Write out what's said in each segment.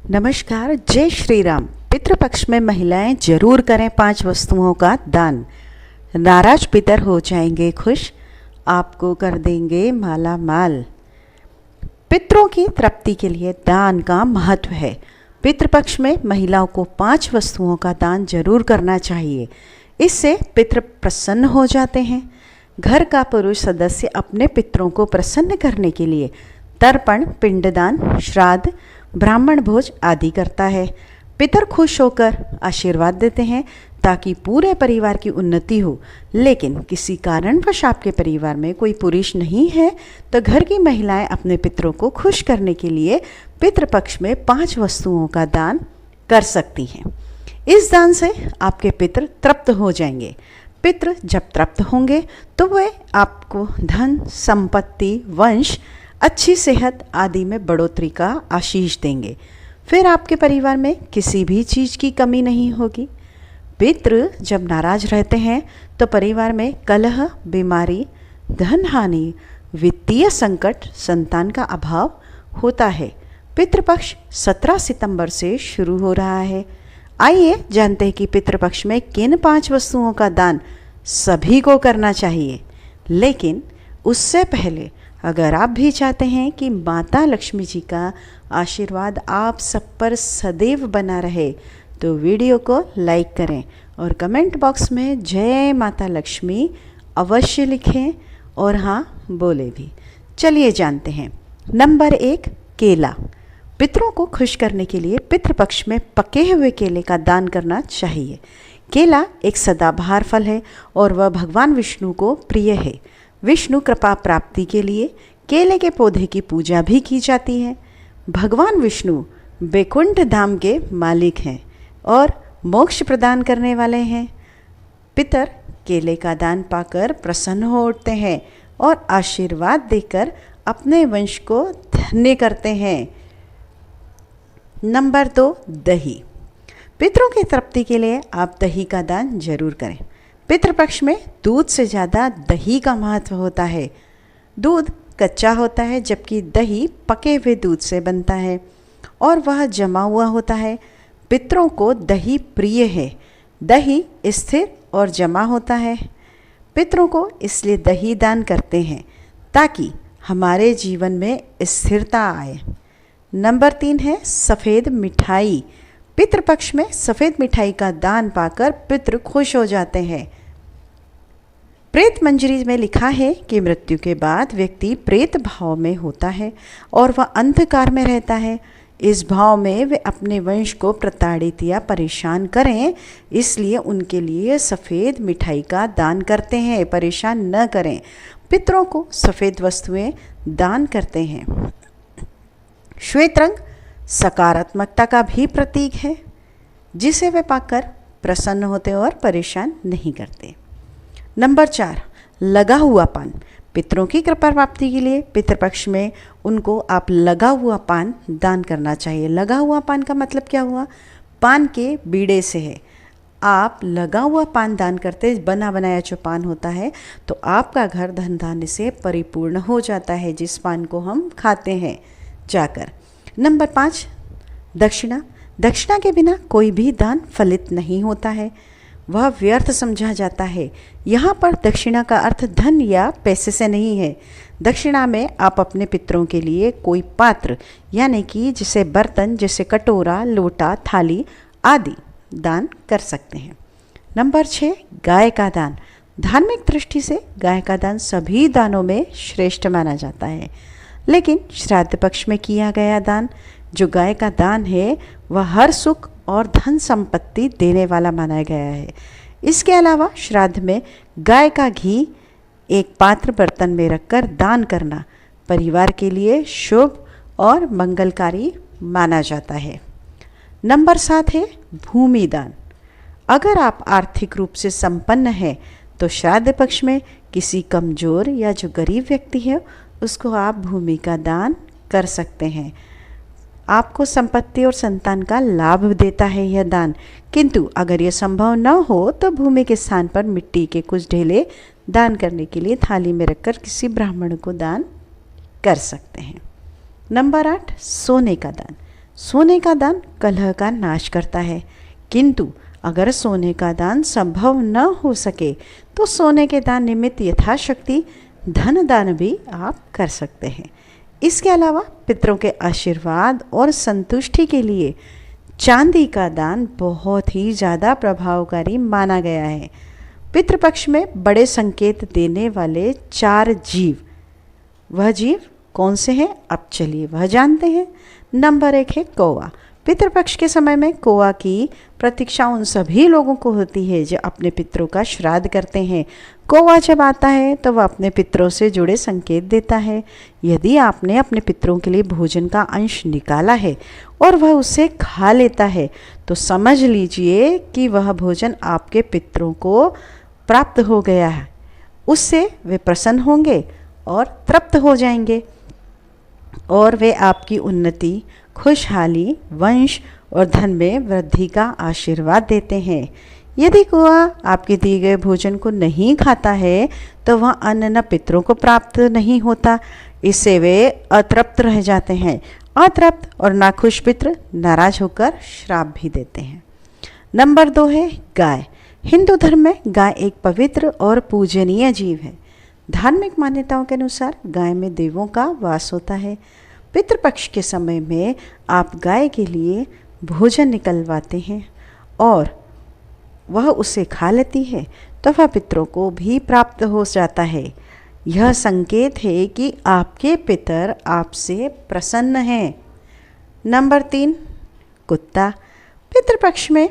नमस्कार, जय श्री राम। पितृपक्ष में महिलाएं जरूर करें 5 वस्तुओं का दान। नाराज पितर हो जाएंगे खुश, आपको कर देंगे माला माल। पितरों की तृप्ति के लिए दान का महत्व है। पितृपक्ष में महिलाओं को 5 वस्तुओं का दान जरूर करना चाहिए। इससे पितृ प्रसन्न हो जाते हैं। घर का पुरुष सदस्य अपने पितरों को प्रसन्न करने के लिए तर्पण, पिंडदान, श्राद्ध, ब्राह्मण भोज आदि करता है। पितर खुश होकर आशीर्वाद देते हैं ताकि पूरे परिवार की उन्नति हो। लेकिन किसी कारणवश आपके परिवार में कोई पुरुष नहीं है तो घर की महिलाएं अपने पितरों को खुश करने के लिए पितृपक्ष में 5 वस्तुओं का दान कर सकती हैं। इस दान से आपके पितर तृप्त हो जाएंगे। पितृ जब तृप्त होंगे तो वे आपको धन, संपत्ति, वंश, अच्छी सेहत आदि में बढ़ोतरी का आशीष देंगे। फिर आपके परिवार में किसी भी चीज़ की कमी नहीं होगी। पितृ जब नाराज रहते हैं तो परिवार में कलह, बीमारी, धन हानि, वित्तीय संकट, संतान का अभाव होता है। पितृपक्ष 17 सितंबर से शुरू हो रहा है। आइए जानते हैं कि पितृपक्ष में किन 5 वस्तुओं का दान सभी को करना चाहिए। लेकिन उससे पहले अगर आप भी चाहते हैं कि माता लक्ष्मी जी का आशीर्वाद आप सब पर सदैव बना रहे तो वीडियो को लाइक करें और कमेंट बॉक्स में जय माता लक्ष्मी अवश्य लिखें और हाँ बोले भी। चलिए जानते हैं। नंबर 1, केला। पितरों को खुश करने के लिए पितृपक्ष में पके हुए केले का दान करना चाहिए। केला एक सदाबहार फल है और वह भगवान विष्णु को प्रिय है। विष्णु कृपा प्राप्ति के लिए केले के पौधे की पूजा भी की जाती है। भगवान विष्णु बैकुंठ धाम के मालिक हैं और मोक्ष प्रदान करने वाले हैं। पितर केले का दान पाकर प्रसन्न हो उठते हैं और आशीर्वाद देकर अपने वंश को धन्य करते हैं। नंबर 2, दही। पितरों की तृप्ति के लिए आप दही का दान जरूर करें। पितृपक्ष में दूध से ज़्यादा दही का महत्व होता है। दूध कच्चा होता है जबकि दही पके हुए दूध से बनता है और वह जमा हुआ होता है। पितरों को दही प्रिय है। दही स्थिर और जमा होता है। पितरों को इसलिए दही दान करते हैं ताकि हमारे जीवन में स्थिरता आए। नंबर 3 है सफ़ेद मिठाई। पितृपक्ष में सफ़ेद मिठाई का दान पाकर पितृ खुश हो जाते हैं। प्रेत मंजरी में लिखा है कि मृत्यु के बाद व्यक्ति प्रेत भाव में होता है और वह अंधकार में रहता है। इस भाव में वे अपने वंश को प्रताड़ित या परेशान करें, इसलिए उनके लिए सफ़ेद मिठाई का दान करते हैं। परेशान न करें। पितरों को सफ़ेद वस्तुएं दान करते हैं। श्वेत रंग सकारात्मकता का भी प्रतीक है जिसे वे पाकर प्रसन्न होते और परेशान नहीं करते। नंबर 4, लगा हुआ पान। पितरों की कृपा प्राप्ति के लिए पितृपक्ष में उनको आप लगा हुआ पान दान करना चाहिए। लगा हुआ पान का मतलब क्या हुआ? पान के बीड़े से है। आप लगा हुआ पान दान करते, बना बनाया जो पान होता है, तो आपका घर धन धान्य से परिपूर्ण हो जाता है जिस पान को हम खाते हैं जाकर। नंबर 5, दक्षिणा। दक्षिणा के बिना कोई भी दान फलित नहीं होता है, वह व्यर्थ समझा जाता है। यहाँ पर दक्षिणा का अर्थ धन या पैसे से नहीं है। दक्षिणा में आप अपने पितरों के लिए कोई पात्र यानी कि जैसे बर्तन, जैसे कटोरा, लोटा, थाली आदि दान कर सकते हैं। नंबर 6, गाय का दान। धार्मिक दृष्टि से गाय का दान सभी दानों में श्रेष्ठ माना जाता है, लेकिन श्राद्ध पक्ष में किया गया दान जो गाय का दान है वह हर सुख और धन संपत्ति देने वाला माना गया है। इसके अलावा श्राद्ध में गाय का घी एक पात्र बर्तन में रखकर दान करना परिवार के लिए शुभ और मंगलकारी माना जाता है। नंबर 7 है भूमि दान। अगर आप आर्थिक रूप से संपन्न हैं तो श्राद्ध पक्ष में किसी कमज़ोर या जो गरीब व्यक्ति है उसको आप भूमि का दान कर सकते हैं। आपको संपत्ति और संतान का लाभ देता है यह दान। किंतु अगर यह संभव न हो तो भूमि के स्थान पर मिट्टी के कुछ ढेले दान करने के लिए थाली में रखकर किसी ब्राह्मण को दान कर सकते हैं। नंबर 8, सोने का दान। सोने का दान कलह का नाश करता है, किंतु अगर सोने का दान संभव न हो सके तो सोने के दान निमित्त यथाशक्ति धन दान भी आप कर सकते हैं। इसके अलावा पितरों के आशीर्वाद और संतुष्टि के लिए चांदी का दान बहुत ही ज़्यादा प्रभावकारी माना गया है। पितृपक्ष में बड़े संकेत देने वाले 4 जीव, वह जीव कौन से हैं, अब चलिए वह जानते हैं। नंबर 1 है कौवा। पितृपक्ष के समय में कौवा की प्रतीक्षा उन सभी लोगों को होती है जो अपने पितरों का श्राद्ध करते हैं। कौवा जब आता है तो वह अपने पितरों से जुड़े संकेत देता है। यदि आपने अपने पितरों के लिए भोजन का अंश निकाला है और वह उसे खा लेता है तो समझ लीजिए कि वह भोजन आपके पितरों को प्राप्त हो गया है। उससे वे प्रसन्न होंगे और तृप्त हो जाएंगे और वे आपकी उन्नति, खुशहाली, वंश और धन में वृद्धि का आशीर्वाद देते हैं। यदि कौवा आपके दिए गए भोजन को नहीं खाता है तो वह अन्न न पितरों को प्राप्त नहीं होता, इससे वे अतृप्त रह जाते हैं। अतृप्त और नाखुश पितृ नाराज होकर श्राप भी देते हैं। नंबर 2 है गाय। हिंदू धर्म में गाय एक पवित्र और पूजनीय जीव है। धार्मिक मान्यताओं के अनुसार गाय में देवों का वास होता है। पितृपक्ष के समय में आप गाय के लिए भोजन निकलवाते हैं और वह उसे खा लेती है तो वह पितरों को भी प्राप्त हो जाता है। यह संकेत है कि आपके पितर आपसे प्रसन्न हैं। नंबर 3 कुत्ता। पितृपक्ष में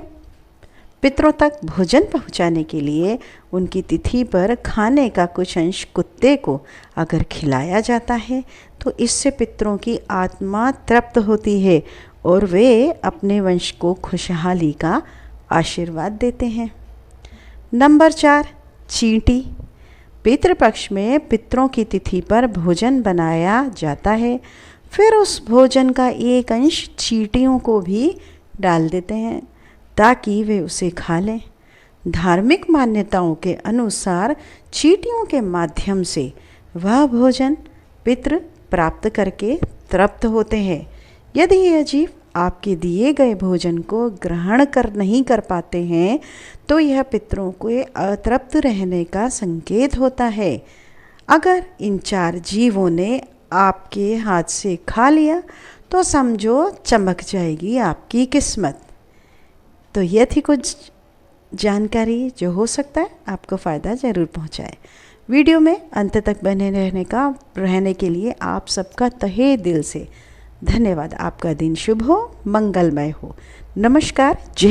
पितरों तक भोजन पहुंचाने के लिए उनकी तिथि पर खाने का कुछ अंश कुत्ते को अगर खिलाया जाता है तो इससे पितरों की आत्मा तृप्त होती है और वे अपने वंश को खुशहाली का आशीर्वाद देते हैं। नंबर 4 चींटी। पितृपक्ष में पितरों की तिथि पर भोजन बनाया जाता है, फिर उस भोजन का एक अंश चींटियों को भी डाल देते हैं ताकि वे उसे खा लें। धार्मिक मान्यताओं के अनुसार चींटियों के माध्यम से वह भोजन पितृ प्राप्त करके तृप्त होते हैं। यदि यह जीव आपके दिए गए भोजन को ग्रहण नहीं कर पाते हैं तो यह पितरों को अतृप्त रहने का संकेत होता है। अगर इन 4 जीवों ने आपके हाथ से खा लिया तो समझो चमक जाएगी आपकी किस्मत। तो यह थी कुछ जानकारी जो हो सकता है आपको फ़ायदा ज़रूर पहुंचाए। वीडियो में अंत तक बने रहने के लिए आप सबका तहे दिल से धन्यवाद। आपका दिन शुभ हो, मंगलमय हो। नमस्कार। जय